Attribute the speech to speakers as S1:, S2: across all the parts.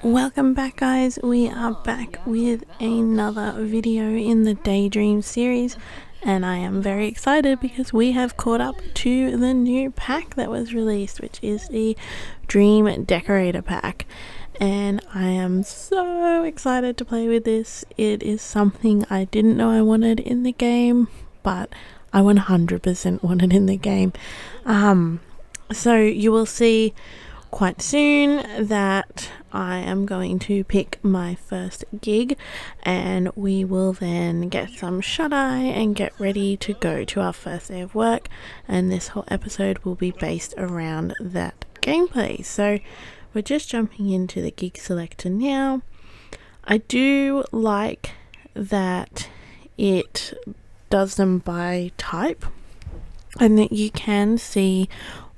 S1: Welcome back, guys. We are back with another video in the Daydream series, and I am very excited because we have caught up to the new pack that was released, which is the Dream Decorator pack, and I am so excited to play with this. It is something I didn't know I wanted in the game, but I 100% want it in the game. So you will see quite soon that I am going to pick my first gig, and we will then get some shut-eye and get ready to go to our first day of work, and this whole episode will be based around that gameplay. So we're just jumping into the gig selector now. I do like that it does them by type and that you can see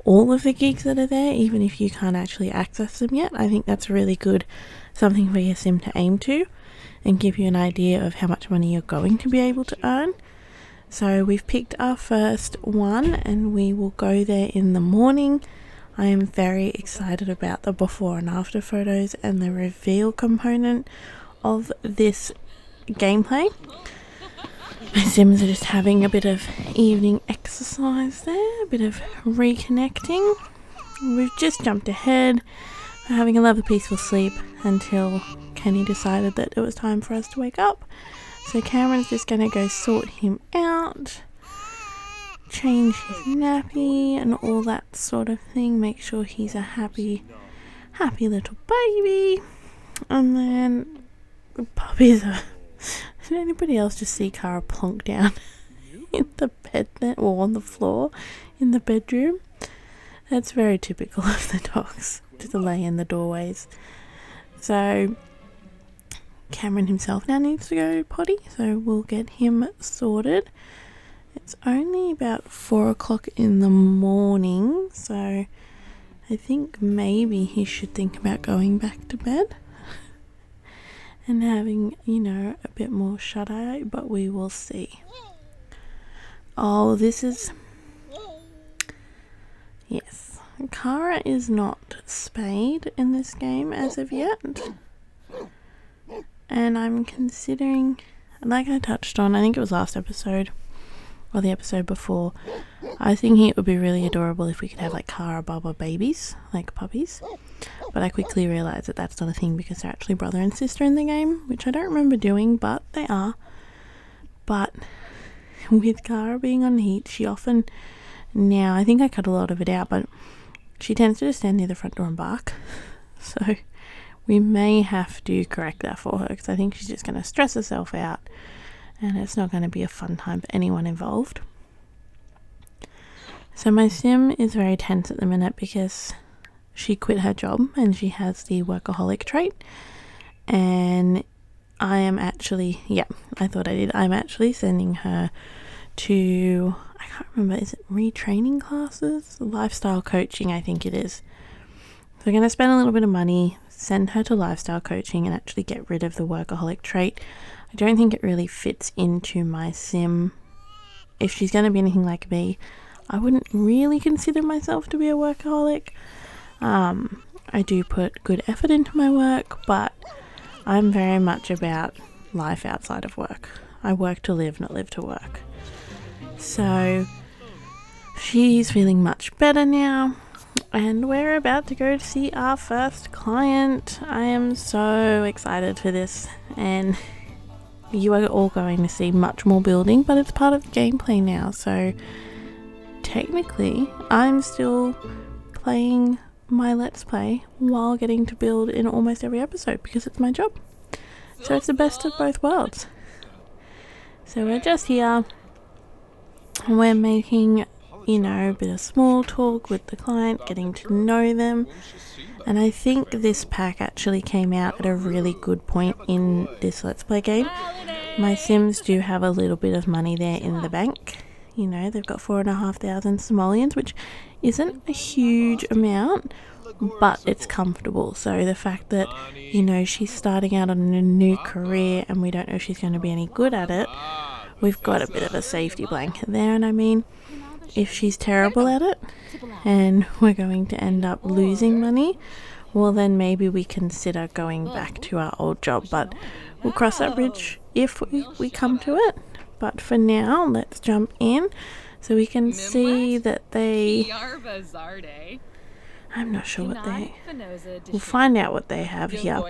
S1: all of the gigs that are there even if you can't actually access them yet. I think that's really good, something for your sim to aim to and give you an idea of how much money you're going to be able to earn. So we've picked our first one and we will go there in the morning. I am very excited about the before and after photos and the reveal component of this gameplay. My sims are just having a bit of evening exercise there, a bit of reconnecting. We've just jumped ahead. We're having a lovely peaceful sleep until Kenny decided that it was time for us to wake up. So Cameron's just going to go sort him out, change his nappy and all that sort of thing, make sure he's a happy little baby. And then the puppies are... Did anybody else just see Cara plonk down in the bed then, or on the floor in the bedroom? That's very typical of the dogs, to lay in the doorways. So Cameron himself now needs to go potty, so we'll get him sorted. It's only about 4 o'clock in the morning, so I think maybe he should think about going back to bed and having, a bit more shut-eye, but we will see. Oh, this is... Yes. Cara is not spayed in this game as of yet. And I'm considering, like I touched on, I think it was last episode, or the episode before, I was thinking it would be really adorable if we could have like Cara Baba babies, like puppies. But I quickly realised that that's not a thing because they're actually brother and sister in the game, which I don't remember doing, but they are. But with Cara being on heat, she often, now I think I cut a lot of it out, but she tends to just stand near the front door and bark. So we may have to correct that for her because I think she's just going to stress herself out and it's not going to be a fun time for anyone involved. So my sim is very tense at the minute because she quit her job and she has the workaholic trait, and I am actually, I'm actually sending her to, I can't remember, is it retraining classes? Lifestyle coaching, I think it is. So we're going to spend a little bit of money, send her to lifestyle coaching and actually get rid of the workaholic trait. I don't think it really fits into my sim. If she's going to be anything like me, I wouldn't really consider myself to be a workaholic. I do put good effort into my work, but I'm very much about life outside of work. I work to live, not live to work. So she's feeling much better now, and we're about to go to see our first client. I am so excited for this, and you are all going to see much more building, but it's part of the gameplay now, so technically I'm still playing my Let's Play while getting to build in almost every episode because it's my job. So it's the best of both worlds. So we're just here, we're making, a bit of small talk with the client, getting to know them, and I think this pack actually came out at a really good point in this Let's Play game. My sims do have a little bit of money there in the bank. They've got 4,500 simoleons, which isn't a huge amount, but it's comfortable. So the fact that, she's starting out on a new career and we don't know if she's going to be any good at it, we've got a bit of a safety blanket there. And I mean, if she's terrible at it and we're going to end up losing money, well then maybe we consider going back to our old job, but we'll cross that bridge if we come to it. But for now, let's jump in so we can see that I'm not sure what we'll find out what they have here,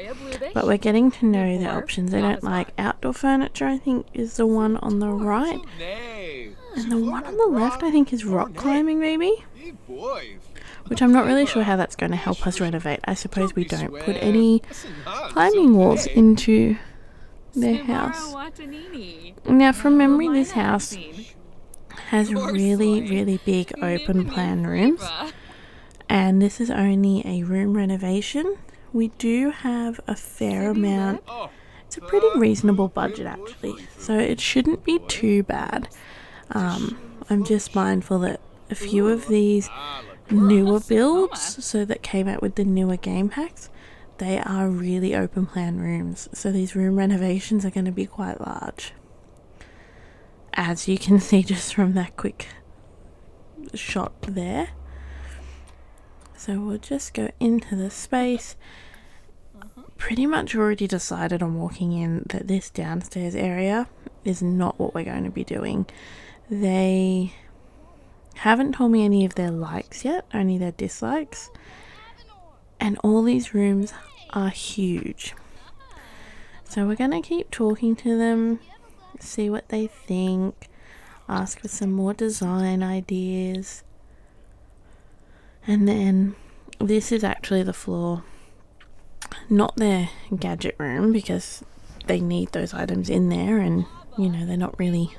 S1: but we're getting to know their options. They don't like outdoor furniture, I think is the one on the right, and the one on the left I think is rock climbing maybe, which I'm not really sure how that's going to help us renovate. I suppose we don't put any climbing walls into their house. Now from memory, this house has really big open plan rooms, and this is only a room renovation. We do have a fair amount. It's a pretty reasonable budget actually, so it shouldn't be too bad. I'm just mindful that a few of these newer builds, so that came out with the newer game packs, they are really open plan rooms, so these room renovations are going to be quite large, as you can see just from that quick shot there. So we'll just go into the space. Pretty much already decided on walking in that this downstairs area is not what we're going to be doing. They haven't told me any of their likes yet, only their dislikes. And all these rooms are huge. So we're going to keep talking to them, see what they think, ask for some more design ideas. And then this is actually the floor, not their gadget room, because they need those items in there, and you know, they're not really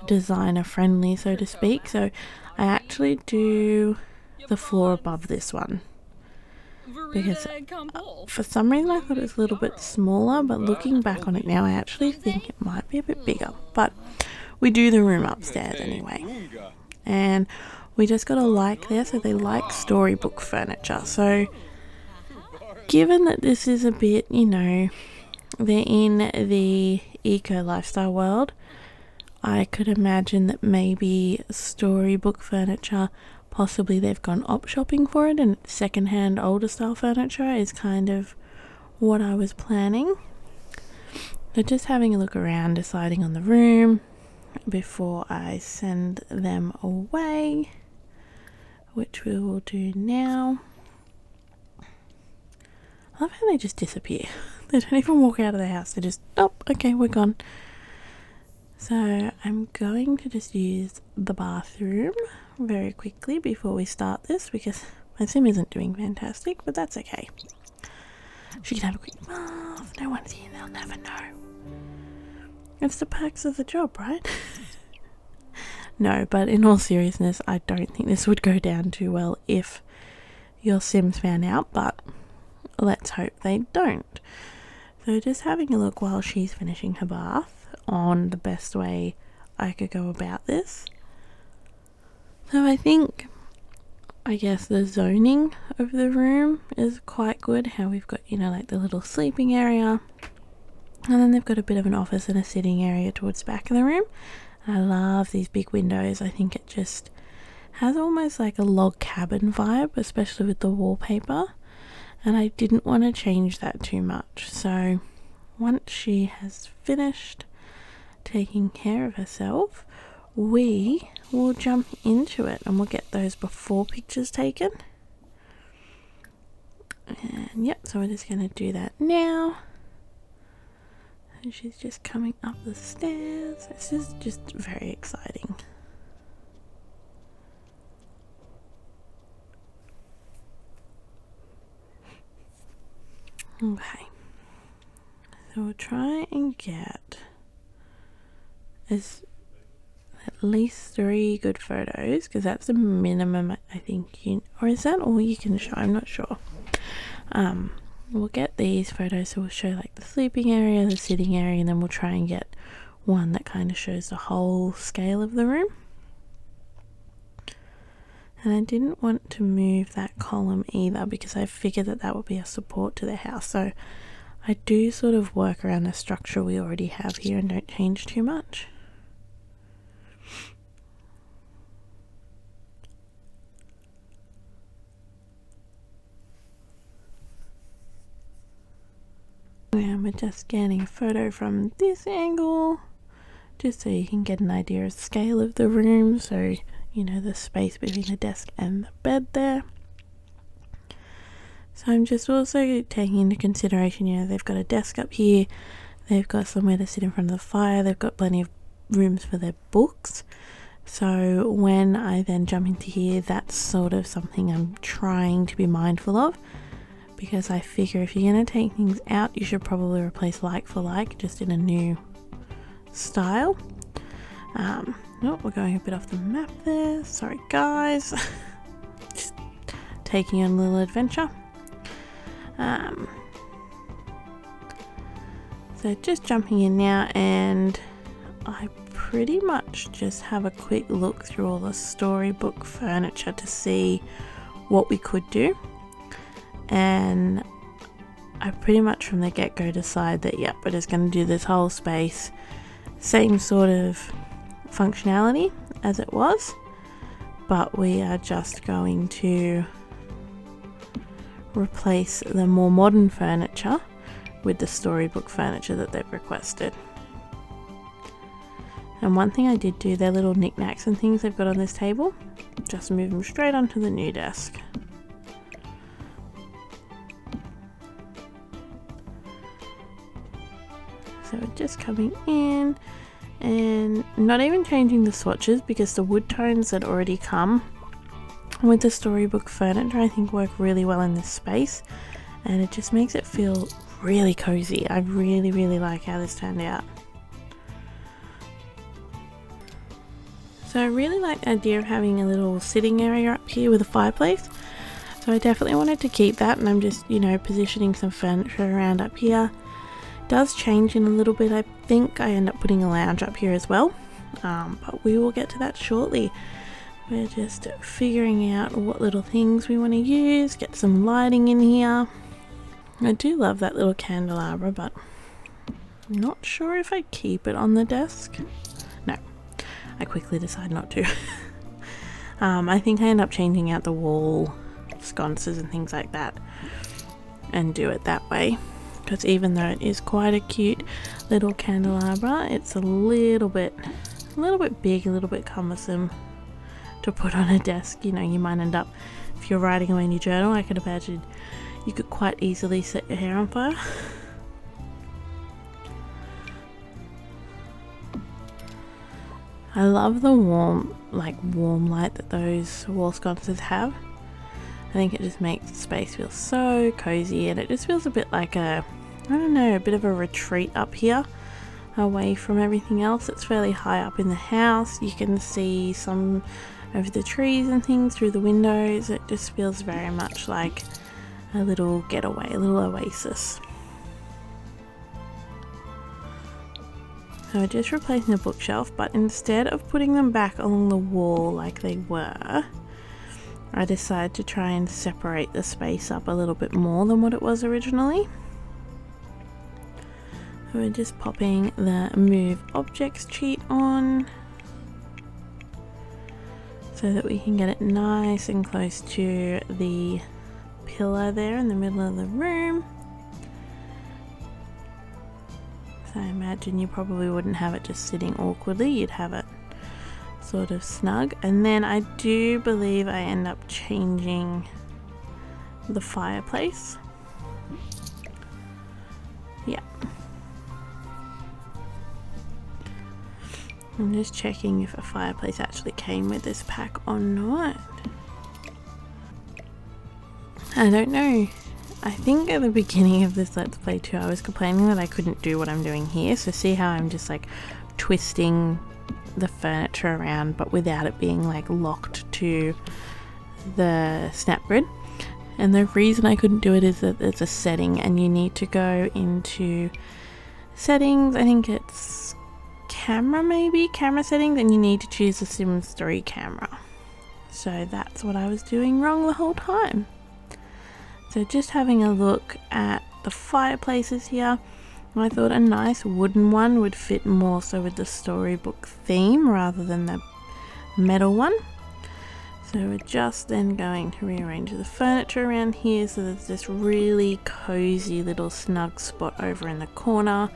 S1: designer friendly, so to speak. So I actually do the floor above this one, because for some reason I thought it was a little bit smaller, but looking back on it now I actually think it might be a bit bigger. But we do the room upstairs anyway, and we just got a like there, so they like storybook furniture. So given that this is a bit, you know, they're in the eco lifestyle world, I could imagine that maybe storybook furniture, possibly they've gone op shopping for it, and secondhand older style furniture is kind of what I was planning. So just having a look around, deciding on the room before I send them away, which we will do now. I love how they just disappear. They don't even walk out of the house. They just, oh, okay, we're gone. So I'm going to just use the bathroom very quickly before we start this, because my sim isn't doing fantastic, but that's okay. She can have a quick bath. No one's here, they'll never know. It's the perks of the job, right? No, but in all seriousness, I don't think this would go down too well if your Sims found out, but let's hope they don't. So just having a look while she's finishing her bath on the best way I could go about this. So I guess the zoning of the room is quite good. How we've got, you know, like the little sleeping area, and then they've got a bit of an office and a sitting area towards the back of the room. I love these big windows. I think it just has almost like a log cabin vibe, especially with the wallpaper, and I didn't want to change that too much. So once she has finished taking care of herself, we will jump into it and we'll get those before pictures taken. And yep, so we're just going to do that now. And she's just coming up the stairs. This is just very exciting. Okay, so we'll try and get at least 3 good photos, because that's the minimum I think or is that all you can show? I'm not sure. We'll get these photos, so we'll show like the sleeping area, the sitting area, and then we'll try and get one that kind of shows the whole scale of the room. And I didn't want to move that column either, because I figured that that would be a support to the house. So I do sort of work around the structure we already have here and don't change too much. And we're just getting a photo from this angle, just so you can get an idea of the scale of the room, so you know the space between the desk and the bed there. So I'm just also taking into consideration, you know, they've got a desk up here, they've got somewhere to sit in front of the fire, they've got plenty of rooms for their books. So when I then jump into here, that's sort of something I'm trying to be mindful of, because I figure if you're going to take things out, you should probably replace like for like, just in a new style. Oh, we're going a bit off the map there, sorry guys. Just taking on a little adventure. So just jumping in now, and I pretty much just have a quick look through all the storybook furniture to see what we could do, and I pretty much from the get-go decide that yep, we're just going to do this whole space same sort of functionality as it was, but we are just going to replace the more modern furniture with the storybook furniture that they've requested. And one thing I did do, their little knickknacks and things they've got on this table, just move them straight onto the new desk. So we're just coming in and not even changing the swatches, because the wood tones that already come with the storybook furniture I think work really well in this space, and it just makes it feel really cozy. I really like how this turned out. So I really like the idea of having a little sitting area up here with a fireplace, so I definitely wanted to keep that, and I'm just, you know, positioning some furniture around up here. It does change in a little bit. I think I end up putting a lounge up here as well, but we will get to that shortly. We're just figuring out what little things we want to use, get some lighting in here. I do love that little candelabra, but I'm not sure if I keep it on the desk. No, I quickly decide not to. I think I end up changing out the wall sconces and things like that and do it that way, because even though it is quite a cute little candelabra, it's a little bit big, a little bit cumbersome to put on a desk. You know, you might end up, if you're writing away in your journal, I could imagine you could quite easily set your hair on fire. I love the warm light that those wall sconces have. I think it just makes the space feel so cozy, and it just feels a bit like a bit of a retreat up here away from everything else. It's fairly high up in the house. You can see some of the trees and things through the windows. It just feels very much like a little getaway, a little oasis. So we're just replacing the bookshelf, but instead of putting them back along the wall like they were, I decided to try and separate the space up a little bit more than what it was originally. So we're just popping the move objects cheat on so that we can get it nice and close to the pillar there in the middle of the room. So I imagine you probably wouldn't have it just sitting awkwardly, you'd have it sort of snug. And then I do believe I end up changing the fireplace. Yeah. I'm just checking if a fireplace actually came with this pack or not. I don't know. I think at the beginning of this Let's Play too, I was complaining that I couldn't do what I'm doing here. So see how I'm just like twisting the furniture around, but without it being like locked to the snap grid. And the reason I couldn't do it is that there's a setting, and you need to go into settings. I think it's camera settings, and you need to choose the Sims 3 camera. So that's what I was doing wrong the whole time. So just having a look at the fireplaces here, I thought a nice wooden one would fit more so with the storybook theme rather than the metal one. So we're just then going to rearrange the furniture around here so there's this really cozy little snug spot over in the corner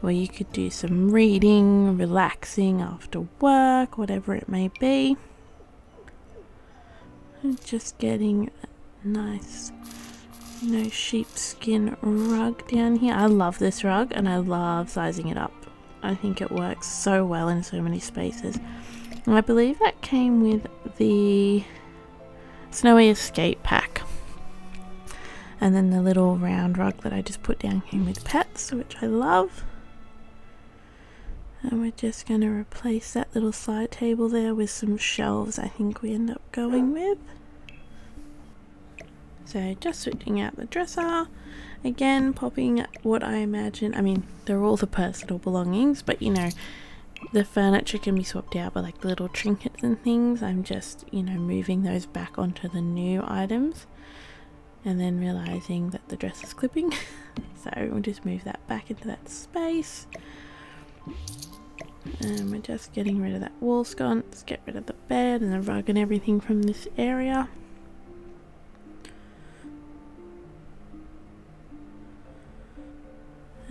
S1: where you could do some reading, relaxing after work, whatever it may be. And just getting a nice sheepskin rug down here. I love this rug and I love sizing it up. I think it works so well in so many spaces. And I believe that came with the Snowy Escape pack. And then the little round rug that I just put down came with pets, which I love. And we're just going to replace that little side table there with some shelves I think we end up going with. So just switching out the dresser. Again, popping what I imagine, I mean, they're all the personal belongings, but you know, the furniture can be swapped out by like the little trinkets and things. I'm just, you know, moving those back onto the new items and then realizing that the dress is clipping. So we'll just move that back into that space. And we're just getting rid of that wall sconce, get rid of the bed and the rug and everything from this area.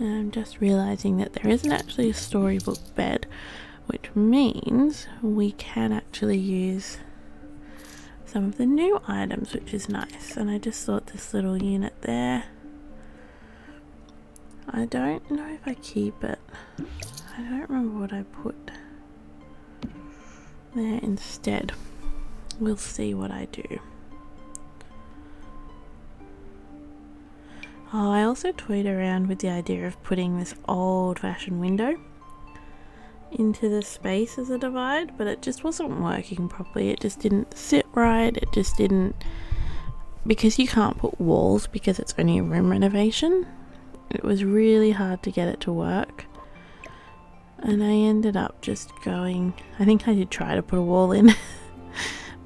S1: And I'm just realizing that there isn't actually a storybook bed, which means we can actually use some of the new items, which is nice. And I just thought this little unit there, I don't know if I keep it. I don't remember what I put there instead. We'll see what I do. Oh, I also toyed around with the idea of putting this old-fashioned window into the space as a divide, but it just wasn't working properly. It just didn't sit right. It just didn't, because you can't put walls because it's only a room renovation. It was really hard to get it to work. And I ended up just going, I think I did try to put a wall in,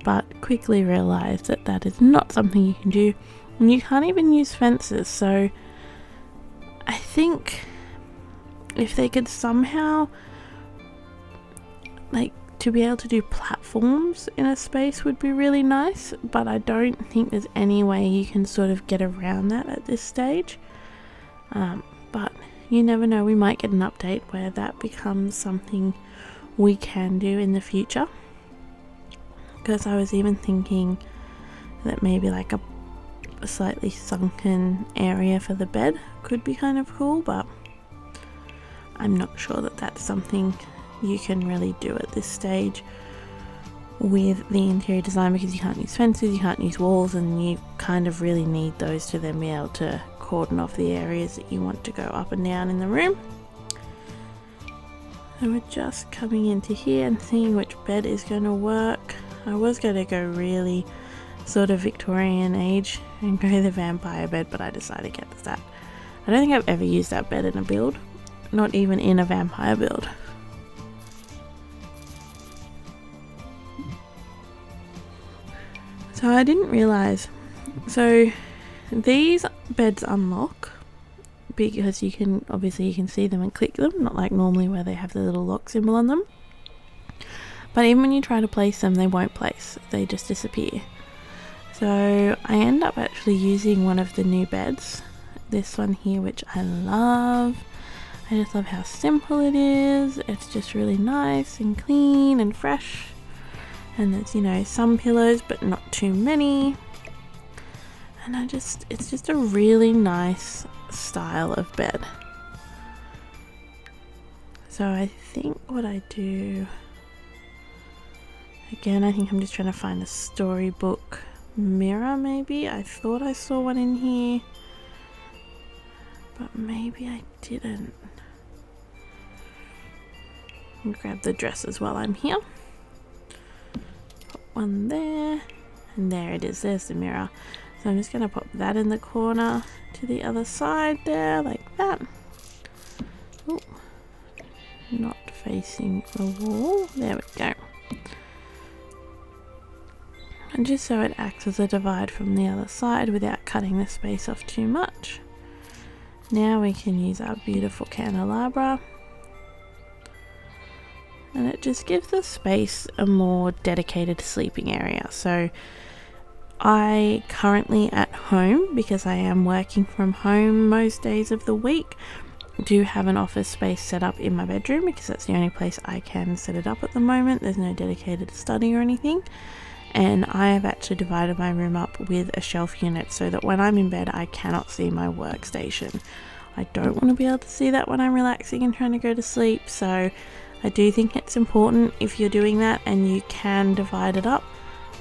S1: but quickly realized that that is not something you can do. And you can't even use fences, so I think if they could somehow, like, to be able to do platforms in a space would be really nice, but I don't think there's any way you can sort of get around that at this stage. But you never know, we might get an update where that becomes something we can do in the future. Because I was even thinking that maybe like a slightly sunken area for the bed could be kind of cool, but I'm not sure that that's something you can really do at this stage with the interior design, because you can't use fences, you can't use walls, and you kind of really need those to then be able to cordon off the areas that you want to go up and down in the room. And we're just coming into here and seeing which bed is going to work. I was going to go really sort of Victorian age and go the vampire bed, but I decided against that. I don't think I've ever used that bed in a build, not even in a vampire build. So I didn't realize, so these beds unlock because you can see them and click them, not like normally where they have the little lock symbol on them. But even when you try to place them, they won't place, they just disappear. So I end up actually using one of the new beds, this one here, which I love. I just love how simple it is. It's just really nice and clean and fresh. And there's, you know, some pillows, but not too many. And it's just a really nice style of bed. So I think what I do, again, I think I'm just trying to find a storybook mirror maybe. I thought I saw one in here, but maybe I didn't. I'll grab the dresses while I'm here. Put one there, and there it is, there's the mirror. So I'm just going to pop that in the corner to the other side there, like that. Ooh, not facing the wall, there we go. And just so it acts as a divide from the other side without cutting the space off too much. Now we can use our beautiful candelabra and it just gives the space a more dedicated sleeping area. So I currently at home, because I am working from home most days of the week, do have an office space set up in my bedroom because that's the only place I can set it up at the moment. There's no dedicated study or anything, and I have actually divided my room up with a shelf unit so that when I'm in bed I cannot see my workstation. I don't want to be able to see that when I'm relaxing and trying to go to sleep, so I do think it's important if you're doing that and you can divide it up.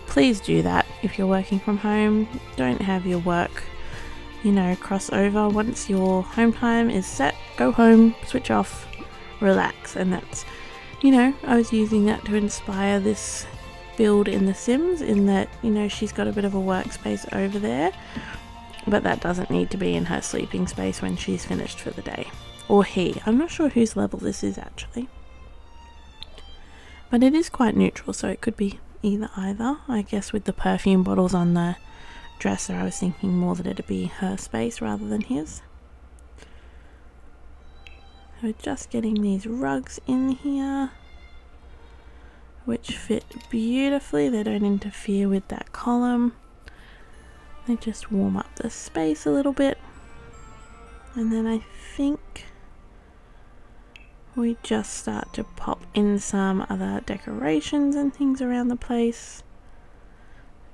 S1: Please do that. If you're working from home, don't have your work, cross over. Once your home time is set, go home, switch off, relax. And that's, I was using that to inspire this build in The Sims, in that, she's got a bit of a workspace over there, but that doesn't need to be in her sleeping space when she's finished for the day. Or he. I'm not sure whose level this is actually. But it is quite neutral, so it could be either. I guess with the perfume bottles on the dresser, I was thinking more that it'd be her space rather than his. So just getting these rugs in here, which fit beautifully. They don't interfere with that column. They just warm up the space a little bit. And then I think we just start to pop in some other decorations and things around the place,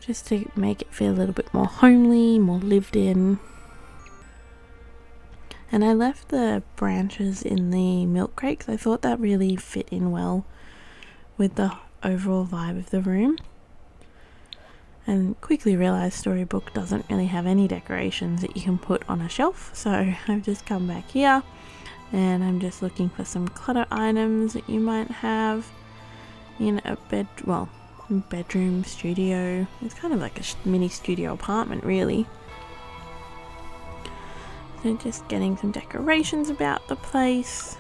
S1: just to make it feel a little bit more homely, more lived in. And I left the branches in the milk crate because I thought that really fit in well with the overall vibe of the room. And quickly realised Storybook doesn't really have any decorations that you can put on a shelf, so I've just come back here and I'm just looking for some clutter items that you might have in a bedroom, studio. It's kind of like a mini studio apartment really. So just getting some decorations about the place,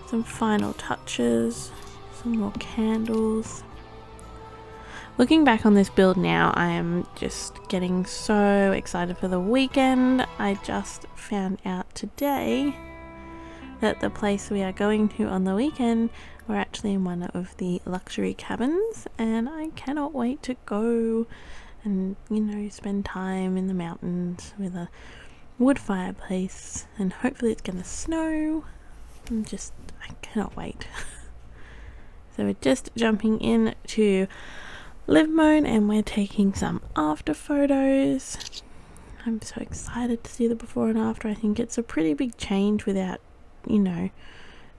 S1: some final touches, some more candles. Looking back on this build now, I am just getting so excited for the weekend. I just found out today that the place we are going to on the weekend, we're actually in one of the luxury cabins, and I cannot wait to go and, spend time in the mountains with a wood fireplace, and hopefully it's gonna snow. I cannot wait. So we're just jumping in to live mode and we're taking some after photos. I'm so excited to see the before and after. I think it's a pretty big change without,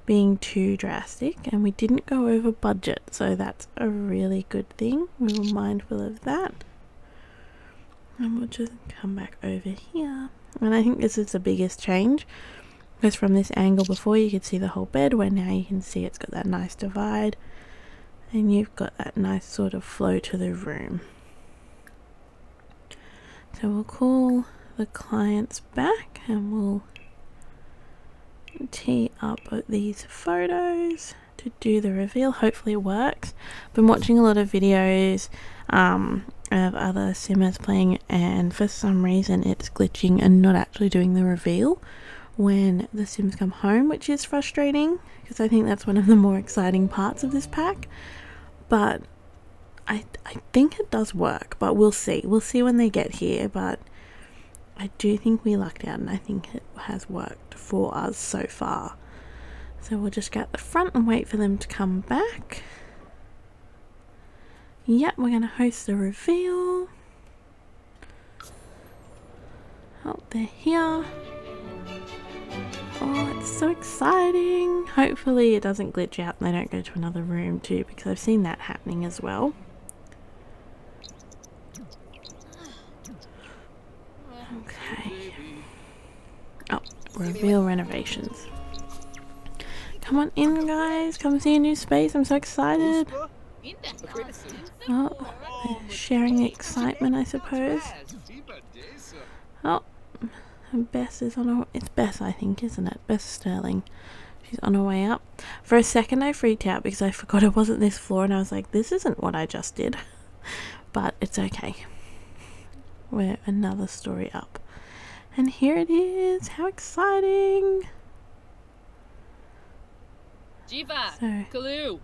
S1: being too drastic, and we didn't go over budget, so that's a really good thing. We were mindful of that. And we'll just come back over here. And I think this is the biggest change, because from this angle before you could see the whole bed, where now you can see it's got that nice divide and you've got that nice sort of flow to the room. So we'll call the clients back and we'll tee up these photos to do the reveal. Hopefully it works. Been watching a lot of videos of other simmers playing, and for some reason it's glitching and not actually doing the reveal when the Sims come home, which is frustrating because I think that's one of the more exciting parts of this pack. But I think it does work, but we'll see when they get here. But I do think we lucked out, and I think it has worked for us so far. So we'll just go at the front and wait for them to come back. Yep, we're going to host the reveal. Oh, they're here. Oh, it's so exciting. Hopefully it doesn't glitch out and they don't go to another room too, because I've seen that happening as well. Okay. Oh, reveal renovations. Come on in, guys. Come see a new space. I'm so excited. Oh, they're sharing the excitement, I suppose. Oh, Bess is on her... It's Bess, I think, isn't it? Bess Sterling. She's on her way up. For a second I freaked out because I forgot it wasn't this floor, and I was like, this isn't what I just did. But it's okay. We're another story up. And here it is. How exciting. So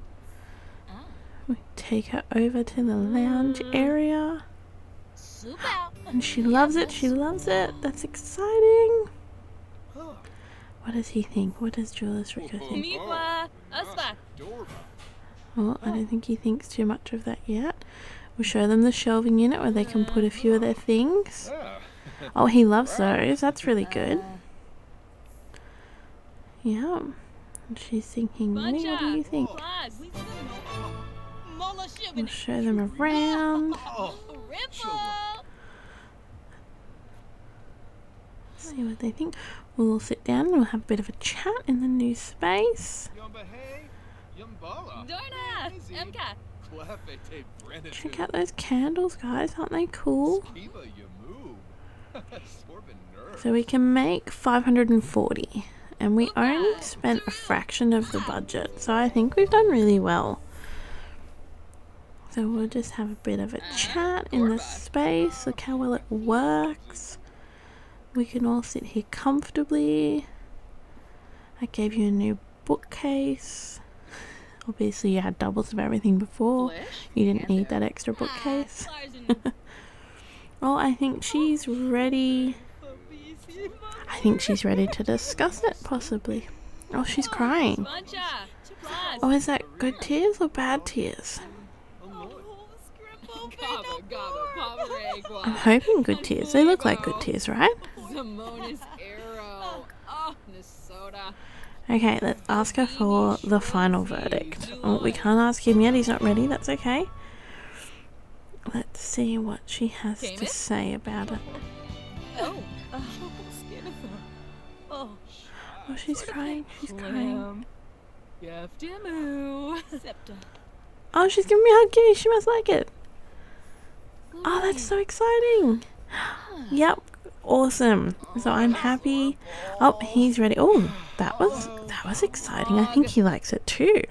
S1: we take her over to the lounge area. And she loves it, she loves it. That's exciting. What does he think? What does Julius Rico think? Oh, I don't think he thinks too much of that yet. We'll show them the shelving unit where they can put a few of their things. Oh, he loves those. That's really good. Yeah. And she's thinking, Winnie, what do you think? We'll show them around. See what they think. We'll all sit down and we'll have a bit of a chat in the new space. Check out those candles, guys. Aren't they cool? So we can make 540 and we only spent a fraction of the budget. So I think we've done really well. So we'll just have a bit of a chat in the space. Look how well it works. We can all sit here comfortably. I gave you a new bookcase. Obviously you had doubles of everything before. You didn't need that extra bookcase. Well, I think she's ready. I think she's ready to discuss it, possibly. Oh, she's crying. Oh, is that good tears or bad tears? I'm hoping good tears. They look like good tears, right? Okay, let's ask her for the final verdict. Oh, we can't ask him yet. He's not ready. That's okay. Let's see what she has to say about it. Oh, she's crying. She's crying. Oh, she's giving me a hug. She must like it. Oh, that's so exciting. Yep, awesome. So I'm happy. Oh, he's ready. Oh, that was exciting. I think he likes it too.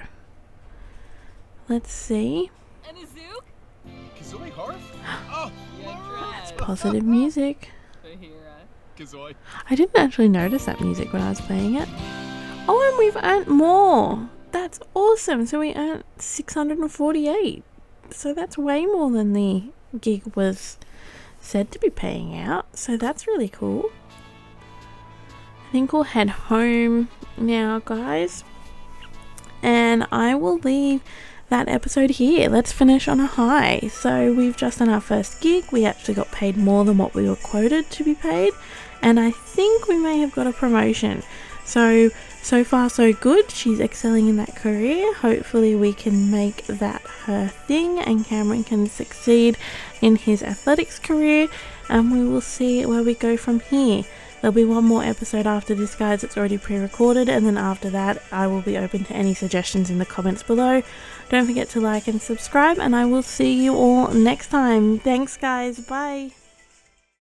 S1: Let's see. That's positive music. I didn't actually notice that music when I was playing it. Oh, and we've earned more. That's awesome. So we earned 648. So that's way more than the gig was said to be paying out. So that's really cool. I think we'll head home now, guys. And I will leave that episode here. Let's finish on a high. So we've just done our first gig. We actually got paid more than what we were quoted to be paid. And I think we may have got a promotion. So far so good. She's excelling in that career. Hopefully we can make that her thing and Cameron can succeed in his athletics career, and we will see where we go from here. There'll be one more episode after this, guys. It's already pre-recorded, and then after that I will be open to any suggestions in the comments below. Don't forget to like and subscribe, and I will see you all next time. Thanks, guys. Bye.